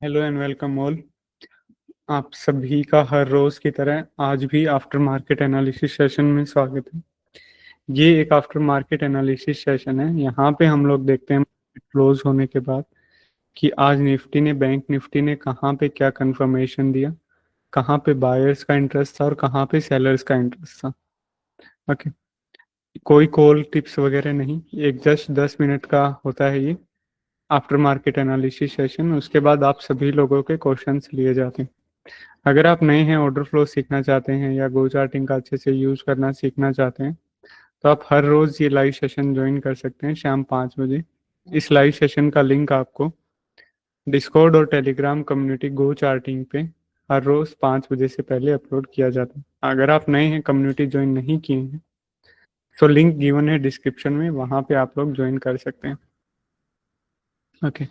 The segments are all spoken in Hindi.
Hello and welcome all. आप सभी का हर रोज की तरह आज भी आफ्टर मार्केट एनालिसिस सेशन में स्वागत है। ये एक आफ्टर मार्केट एनालिसिस सेशन है। यहाँ पे हम लोग देखते हैं क्लोज होने के बाद कि आज निफ्टी ने बैंक निफ्टी ने कहाँ पे क्या कंफर्मेशन दिया, कहाँ पे बायर्स का इंटरेस्ट था और कहाँ पे सेलर्स का इंटरेस्ट था। ओके, कोई कॉल टिप्स वगैरह नहीं, एक जस्ट 10 मिनट का होता है ये आफ्टर मार्केट एनालिसिस सेशन। उसके बाद आप सभी लोगों के क्वेश्चंस लिए जाते हैं। अगर आप नए हैं, ऑर्डर फ्लो सीखना चाहते हैं या गो चार्टिंग का अच्छे से यूज़ करना सीखना चाहते हैं, तो आप हर रोज़ ये लाइव सेशन ज्वाइन कर सकते हैं शाम 5 बजे। इस लाइव सेशन का लिंक आपको डिस्कॉर्ड और टेलीग्राम कम्युनिटी गो चार्टिंग पे हर रोज़ 5 बजे से पहले अपलोड किया जाता है। अगर आप नए हैं, कम्युनिटी ज्वाइन नहीं किए हैं, तो लिंक गिवन है डिस्क्रिप्शन में, वहाँ पे आप लोग ज्वाइन कर सकते हैं। ओके,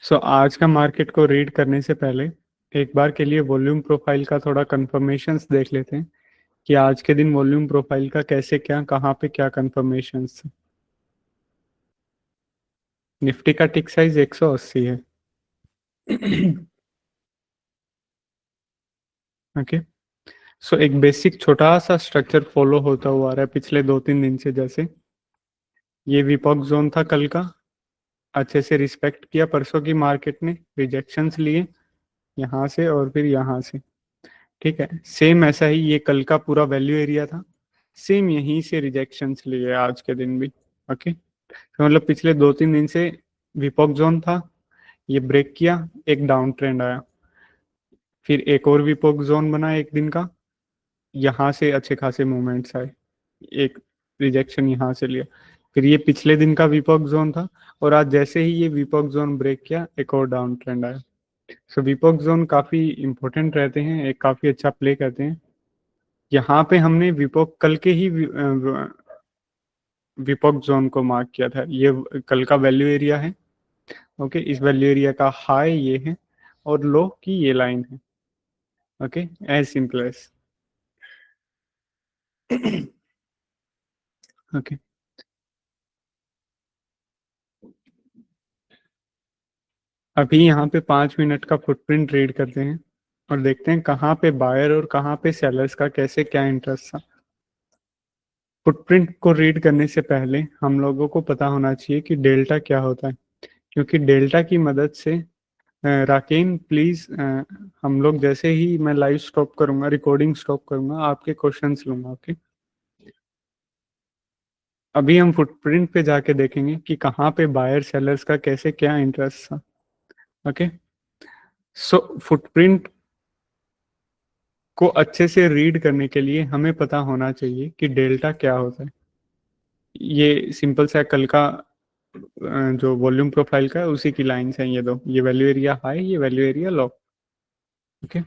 सो आज का मार्केट को रीड करने से पहले एक बार के लिए वॉल्यूम प्रोफाइल का थोड़ा कंफर्मेशंस देख लेते हैं कि आज के दिन वॉल्यूम प्रोफाइल का कैसे क्या, कहाँ पे क्या कंफर्मेशंस। निफ्टी का टिक साइज 180 है। ओके, सो एक बेसिक छोटा सा स्ट्रक्चर फॉलो होता हुआ आ रहा है पिछले 2-3 दिन से। जैसे ये विपॉक जोन था कल का, अच्छे से रिस्पेक्ट किया परसों की मार्केट ने, रिजेक्शंस लिए यहाँ से और फिर यहाँ से। ठीक है, सेम ऐसा ही ये कल का पूरा वैल्यू एरिया था, सेम यहीं से रिजेक्शंस लिए आज के दिन भी। ओके, तो मतलब पिछले 2-3 दिन से विपॉक जोन था, ये ब्रेक किया, एक डाउन ट्रेंड आया, फिर एक और विपॉक जोन बना एक दिन का, यहाँ से अच्छे खासे मूवमेंट्स आए, एक रिजेक्शन यहाँ से लिया, फिर ये पिछले दिन का विपॉक जोन था, और आज जैसे ही ये विपॉक जोन ब्रेक किया एक और डाउन ट्रेंड आया। सो विपॉक जोन काफ़ी इंपॉर्टेंट रहते हैं, एक काफ़ी अच्छा प्ले करते हैं। यहाँ पे हमने विपॉक कल के ही विपॉक जोन को मार्क किया था, ये कल का वैल्यू एरिया है। ओके, इस वैल्यू एरिया का हाई ये है और लो की ये लाइन है। Okay, as simple as. Okay, अभी यहाँ पे 5 मिनट का फुटप्रिंट रीड करते हैं और देखते हैं कहाँ पे बायर और कहाँ पे सेलर्स का कैसे क्या इंटरेस्ट था। फुटप्रिंट को रीड करने से पहले हम लोगों को पता होना चाहिए कि डेल्टा क्या होता है, क्योंकि डेल्टा की मदद से राकेन प्लीज, हम लोग जैसे ही मैं लाइव स्टॉप करूंगा, रिकॉर्डिंग स्टॉप करूंगा, आपके क्वेश्चंस लूंगा। ओके, अभी हम फुटप्रिंट पे जाके देखेंगे कि कहाँ पे बायर सेलर्स का कैसे क्या इंटरेस्ट था। ओके, सो फुटप्रिंट को अच्छे से रीड करने के लिए हमें पता होना चाहिए कि डेल्टा क्या होता है। ये सिंपल सा कल का जो वॉल्यूम प्रोफाइल का है उसी की लाइंस हैं ये दो, ये वैल्यू एरिया हाई, ये value area low. Okay,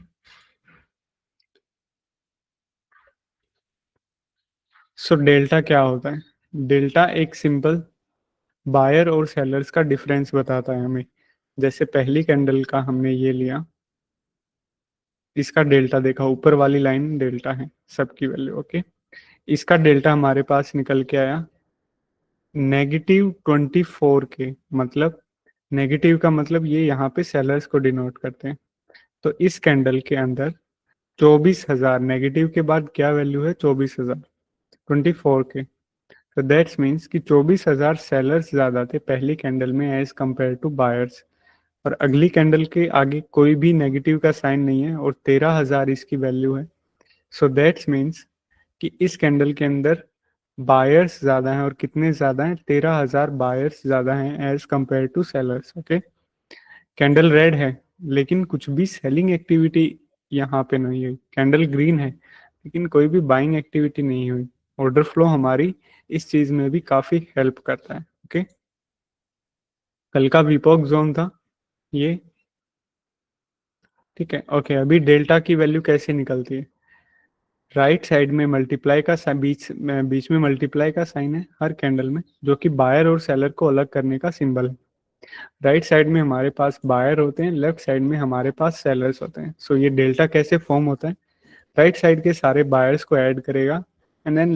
so delta क्या होता है? डेल्टा एक सिंपल बायर और सेलर्स का डिफरेंस बताता है हमें। जैसे पहली कैंडल का हमने ये लिया, इसका डेल्टा देखा, ऊपर वाली लाइन डेल्टा है सबकी वैल्यू। ओके, इसका डेल्टा हमारे पास निकल के आया -24 के, मतलब नेगेटिव का मतलब ये यहाँ पे सेलर्स को डिनोट करते हैं। तो इस कैंडल के अंदर 24,000, नेगेटिव के बाद क्या वैल्यू है? 24,000, 24 के। तो दैट्स मीन्स कि 24,000 सेलर्स ज़्यादा थे पहली कैंडल में एज कम्पेयर टू बायर्स, और अगली कैंडल के आगे कोई भी नेगेटिव का साइन नहीं है और 13,000 इसकी वैल्यू है। सो दैट्स मीन्स कि इस कैंडल के अंदर बायर्स ज़्यादा हैं, और कितने ज़्यादा हैं? 13,000 बायर्स ज़्यादा हैं as compare to sellers. Okay, candle red है लेकिन कुछ भी सेलिंग एक्टिविटी यहाँ पे नहीं हुई, कैंडल ग्रीन है लेकिन कोई भी बाइंग एक्टिविटी नहीं हुई। ऑर्डर फ्लो हमारी इस चीज़ में भी काफ़ी हेल्प करता है। ओके, कल का विपॉक जोन था ये। ठीक है, ओके, अभी डेल्टा की वैल्यू कैसे निकलती है? राइट साइड में मल्टीप्लाई का बीच में मल्टीप्लाई का साइन है हर कैंडल में, जो कि बायर और सेलर को अलग करने का सिंबल है। राइट साइड में हमारे पास बायर होते हैं, लेफ्ट साइड में हमारे पास सेलर्स होते हैं। सो ये डेल्टा कैसे फॉर्म होता है? राइट साइड के सारे बायर्स को ऐड करेगा एंड देन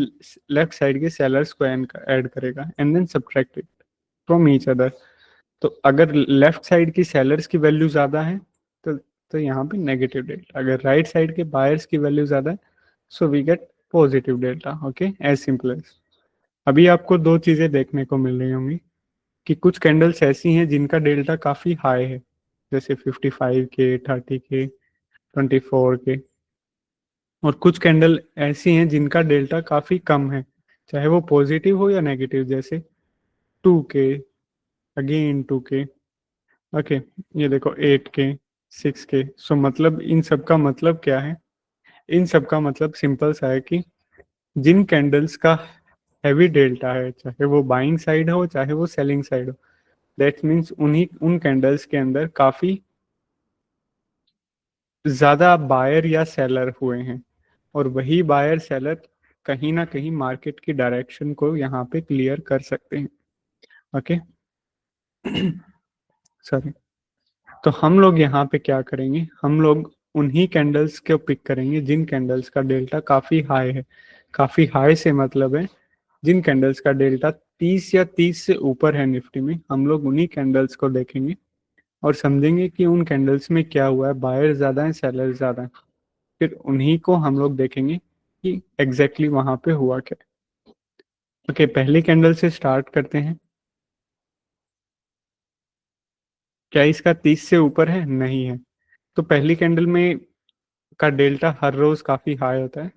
लेफ्ट साइड के सेलर्स को ऐड करेगा and then subtract it from each other. तो अगर लेफ्ट साइड की सेलर्स की वैल्यू ज्यादा है तो यहाँ पे नेगेटिव डेल्टा, अगर राइट साइड के बायर्स की वैल्यू ज्यादा है so we get positive delta. Okay, as simple as. अभी आपको दो चीजें देखने को मिल रही होंगी कि कुछ कैंडल्स ऐसी हैं जिनका डेल्टा काफी हाई है, जैसे 55 के, 30 के, 24 के, और कुछ कैंडल ऐसी हैं जिनका डेल्टा काफी कम है, चाहे वो पॉजिटिव हो या नेगेटिव, जैसे 2 के, अगेन 2 के। ओके, ये देखो 8 के, 6 के। सो मतलब इन सब का मतलब क्या है? इन सब का मतलब सिंपल सा है कि जिन कैंडल्स का हैवी डेल्टा है, चाहे वो बाइंग साइड हो चाहे वो सेलिंग साइड हो, दैट मीन्स उन कैंडल्स के अंदर काफी ज्यादा बायर या सेलर हुए हैं, और वही बायर सेलर कहीं ना कहीं मार्केट की डायरेक्शन को यहाँ पे क्लियर कर सकते हैं। Okay, sorry. तो हम लोग यहाँ पे क्या करेंगे, हम लोग उन्हीं कैंडल्स को पिक करेंगे जिन कैंडल्स का डेल्टा काफी हाई है। काफी हाई से मतलब है जिन कैंडल्स का डेल्टा 30 या 30 से ऊपर है निफ्टी में, हम लोग उन्हीं कैंडल्स को देखेंगे और समझेंगे कि उन कैंडल्स में क्या हुआ है, बायर ज्यादा है सेलर ज्यादा है। फिर उन्हीं को हम लोग देखेंगे कि एग्जैक्टली वहां पे हुआ क्या। ओके, पहली कैंडल से स्टार्ट करते हैं। क्या इसका 30 से ऊपर है? नहीं है। तो पहली कैंडल में का डेल्टा हर रोज काफी हाई होता है।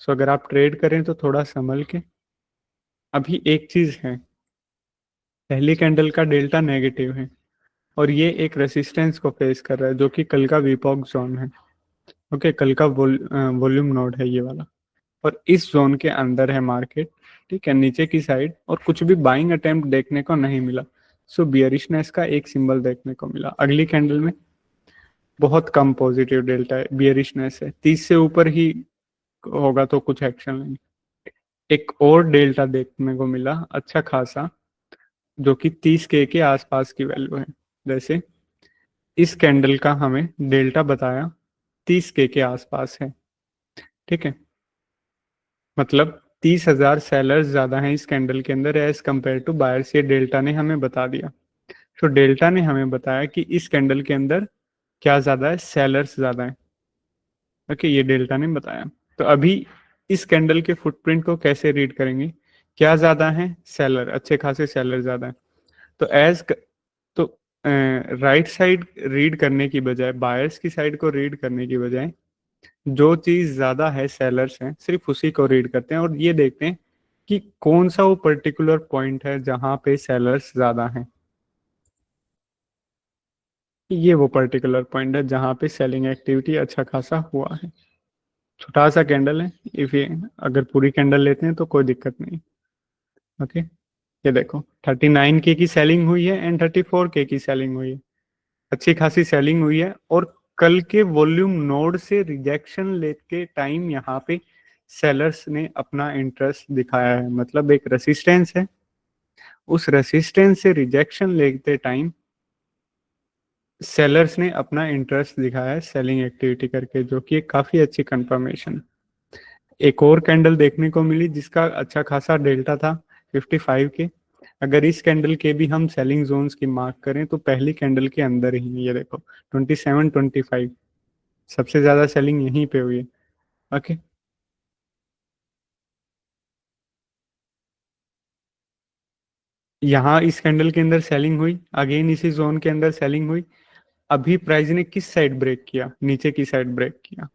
सो अगर आप ट्रेड करें तो थोड़ा संभल के। अभी एक चीज है, पहली कैंडल का डेल्टा नेगेटिव है और ये एक रेसिस्टेंस को फेस कर रहा है जो कि कल का वीपॉक जोन है। ओके, कल का वॉल्यूम नोड है ये वाला, और इस जोन के अंदर है मार्केट। ठीक है, नीचे की साइड और कुछ भी बाइंग अटेम्प्ट देखने को नहीं मिला। सो बियरिशनेस का एक सिंबल देखने को मिला। अगली कैंडल में बहुत कम पॉजिटिव डेल्टा है, बियरिशनेस है, 30 से ऊपर ही होगा तो कुछ एक्शन लेंगे। एक और डेल्टा देखने को मिला अच्छा खासा, जो कि 30 के आसपास की वैल्यू है। जैसे इस कैंडल का हमें डेल्टा बताया 30 के आसपास है। ठीक है, मतलब 30,000 सेलर्स ज्यादा हैं इस कैंडल के अंदर एज कंपेयर टू बायर्स, ये डेल्टा ने हमें बता दिया। तो डेल्टा ने हमें बताया कि इस कैंडल के अंदर क्या ज्यादा है, सेलर्स ज्यादा है। ओके, ये डेल्टा ने बताया। तो अभी इस कैंडल के फुटप्रिंट को कैसे रीड करेंगे? क्या ज्यादा है? सेलर, अच्छे खासे सेलर ज्यादा है। तो तो राइट साइड रीड करने की बजाय, बायर्स की साइड को रीड करने की बजाय, जो चीज ज्यादा है, सेलर्स हैं, सिर्फ उसी को रीड करते हैं और ये देखते हैं कि कौन सा वो पर्टिकुलर पॉइंट है जहां पे सेलर्स ज्यादा हैं। ये वो पर्टिकुलर पॉइंट है जहां पे सेलिंग एक्टिविटी अच्छा खासा हुआ है। छोटा सा कैंडल है, इफ ये अगर पूरी कैंडल लेते हैं तो कोई दिक्कत नहीं। ओके, ये देखो 39 के की सेलिंग हुई है एंड 34 के की सेलिंग हुई है। अच्छी खासी सेलिंग हुई है, और कल के वॉल्यूम नोड से रिजेक्शन लेके टाइम यहाँ पे सेलर्स ने अपना इंटरेस्ट दिखाया है, मतलब एक रेसिस्टेंस है, उस रेसिस्टेंस से रिजेक्शन लेते टाइम सेलर्स ने अपना इंटरेस्ट दिखाया है सेलिंग एक्टिविटी करके, जो कि एक काफी अच्छी कंफर्मेशन। एक और कैंडल देखने को मिली जिसका अच्छा खासा डेल्टा था 55 के। अगर इस कैंडल के भी हम सेलिंग जोन्स की मार्क करें तो पहली कैंडल के अंदर ही, ये देखो 27, 25, सबसे ज्यादा सेलिंग यहीं पे हुई है। ओके, यहाँ इस कैंडल के अंदर सेलिंग हुई, अगेन इसी जोन के अंदर सेलिंग हुई। अभी प्राइस ने किस साइड ब्रेक किया? नीचे की साइड ब्रेक किया।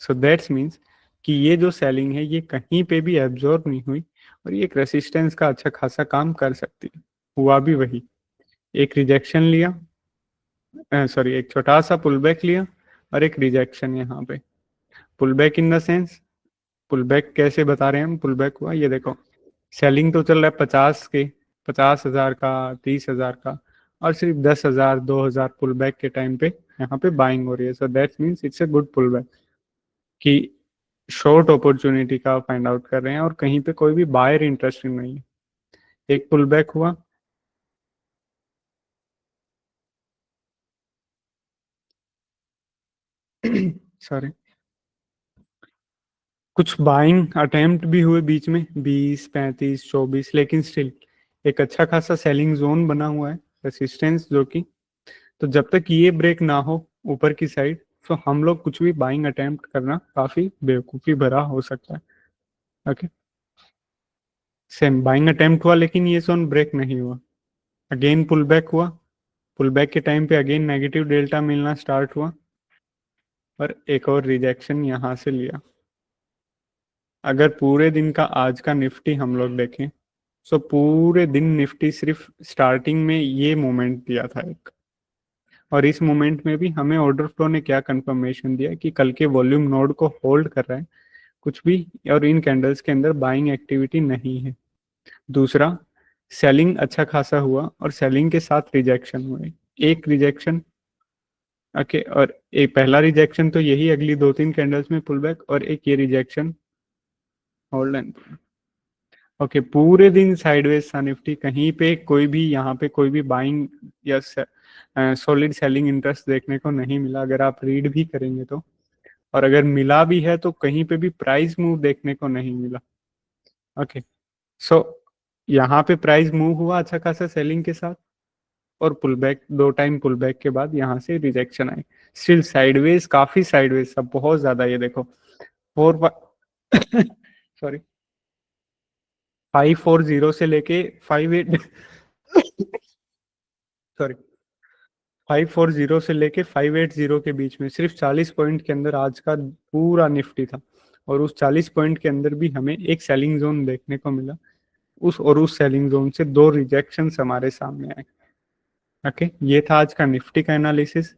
सो दैट्स मीन्स कि ये जो सेलिंग है ये कहीं पे भी एब्जॉर्ब नहीं हुई, और ये एक रेसिस्टेंस का अच्छा खासा काम कर सकती है। हुआ भी वही, एक रिजेक्शन लिया, सॉरी एक छोटा सा पुल बैक लिया और एक रिजेक्शन यहाँ पे। Pull back in the sense, pull back कैसे बता रहे हैं हम पुल बैक हुआ? ये देखो सेलिंग तो चल रहा है 50 के, 50,000 का, 30,000 का, और सिर्फ 10,000, 2,000 पुल बैक के टाइम पे यहाँ पे बाइंग हो रही है। So that means it's a good pull back, कि शॉर्ट अपॉर्चुनिटी का फाइंड आउट कर रहे हैं और कहीं पे कोई भी बायर इंटरेस्टेड नहीं है। एक पुल बैक हुआ, सॉरी, कुछ बाइंग अटेम्प्ट भी हुए बीच में, 20, 35, 24, लेकिन स्टिल एक अच्छा खासा सेलिंग जोन बना हुआ है। रेसिस्टेंस जो कि, तो जब तक ये ब्रेक ना हो ऊपर की साइड, तो हम लोग कुछ भी बाइंग अटेम्प्ट करना काफी बेवकूफ़ी भरा हो सकता है। ओके, सेम बाइंग अटेम्प्ट हुआ लेकिन ये जोन ब्रेक नहीं हुआ, अगेन पुल बैक हुआ, पुल बैक के टाइम पे अगेन नेगेटिव डेल्टा मिलना स्टार्ट हुआ और एक और रिजेक्शन यहाँ से लिया। अगर पूरे दिन का आज का निफ्टी हम लोग देखें, सो पूरे दिन निफ्टी सिर्फ स्टार्टिंग में ये मोमेंट दिया था एक, और इस मोमेंट में भी हमें ऑर्डर फ्लो ने क्या कंफर्मेशन दिया कि कल के वॉल्यूम नोड को होल्ड कर रहा है कुछ भी, और इन कैंडल्स के अंदर बाइंग एक्टिविटी नहीं है। दूसरा, सेलिंग अच्छा खासा हुआ और सेलिंग के साथ रिजेक्शन हुए, एक रिजेक्शन। ओके, और एक पहला रिजेक्शन तो यही अगली 2-3 कैंडल्स में पुल बैक, और एक ये रिजेक्शन होल्ड एंड। ओके, पूरे दिन साइडवेज था निफ्टी, कहीं पे कोई भी यहाँ पे कोई भी बाइंग या सॉलिड सेलिंग इंटरेस्ट देखने को नहीं मिला अगर आप रीड भी करेंगे तो, और अगर मिला भी है तो कहीं पे भी प्राइस मूव देखने को नहीं मिला। ओके, सो यहाँ पे प्राइस मूव हुआ अच्छा खासा सेलिंग के साथ, और pull back, 2 time pull back के बाद यहाँ से रिजेक्शन आई, स्टिल साइडवेज, काफी साइडवेज सब, बहुत ज्यादा। ये देखो 4 सॉरी 540 से लेके 58 सॉरी 540 से लेके 580 के बीच में सिर्फ 40 पॉइंट के अंदर आज का पूरा निफ्टी था, और उस 40 पॉइंट के अंदर भी हमें एक सेलिंग जोन देखने को मिला, उस सेलिंग जोन से 2 रिजेक्शन हमारे सामने आए। ओके, ये था आज का निफ्टी का एनालिसिस।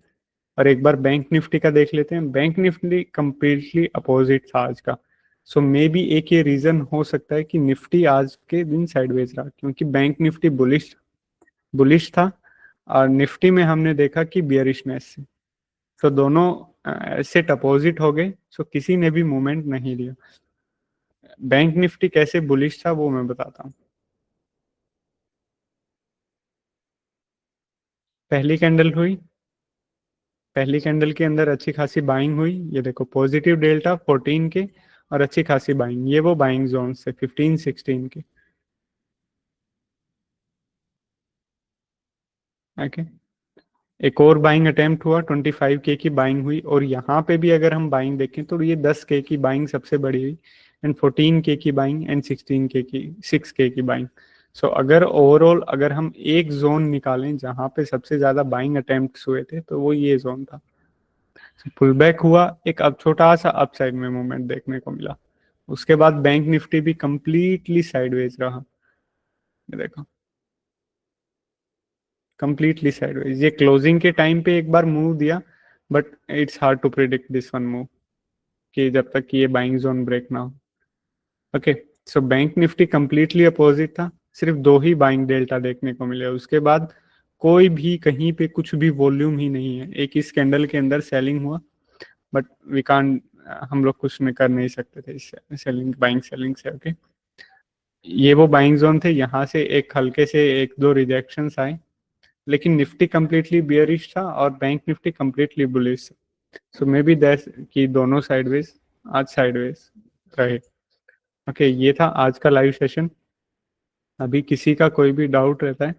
और एक बार बैंक निफ्टी का देख लेते हैं। बैंक निफ्टी कंप्लीटली अपोजिट था आज का, सो मे बी एक ये रीजन हो सकता है कि निफ्टी आज के दिन साइडवेज रहा, क्योंकि बैंक निफ्टी बुलिश बुलिश था और निफ्टी में हमने देखा कि बियरिशनेस से, सो दोनों सेट अपोजिट हो गए, सो किसी ने भी मूवमेंट नहीं लिया। बैंक निफ्टी कैसे बुलिश था वो मैं बताता हूँ। पहली कैंडल हुई, पहली कैंडल के अंदर अच्छी खासी बाइंग हुई, ये देखो पॉजिटिव डेल्टा 14 के और अच्छी खासी बाइंग, ये वो बाइंग जोन से 15-16 के। ओके, एक और बाइंग अटेम्प्ट हुआ, 25 के की बाइंग हुई, और यहाँ पे भी अगर हम बाइंग देखें तो ये 10 के की बाइंग सबसे बड़ी हुई, एंड 14 के की बाइंग, एंड 16 के की 6 के बाइंग। सो अगर ओवरऑल अगर हम एक जोन निकालें जहाँ पे सबसे ज्यादा बाइंग अटेम्प्ट हुए थे तो वो ये जोन था। पुल बैक हुआ, एक अब छोटा सा अपसाइड में मूवमेंट देखने को मिला, उसके बाद बैंक निफ्टी भी कंप्लीटली साइडवेज रहा। ये देखो कंप्लीटली साइडवेज, ये क्लोजिंग के टाइम पे एक बार मूव दिया, but it's hard to predict this one move कि जब तक कि ये बाइंग जोन ब्रेक ना हो। Okay, so bank Nifty completely opposite था, सिर्फ 2 ही बाइंग डेल्टा देखने को मिले, उसके बाद कोई भी कहीं पे कुछ भी वॉल्यूम ही नहीं है। एक इस कैंडल के अंदर सेलिंग हुआ, बट वी कान, हम लोग कुछ नहीं कर नहीं सकते थे इस सेलिंग बाइंग सेलिंग से। ओके, ये वो बाइंग जोन थे, यहाँ से एक हल्के से 1-2 रिजेक्शंस आए, लेकिन निफ्टी कंप्लीटली बियरिश था और bank Nifty completely bullish. So may be that कि दोनों साइडवेज आज साइडवेज रहे। ओके, ये था आज का लाइव सेशन। अभी किसी का कोई भी डाउट रहता है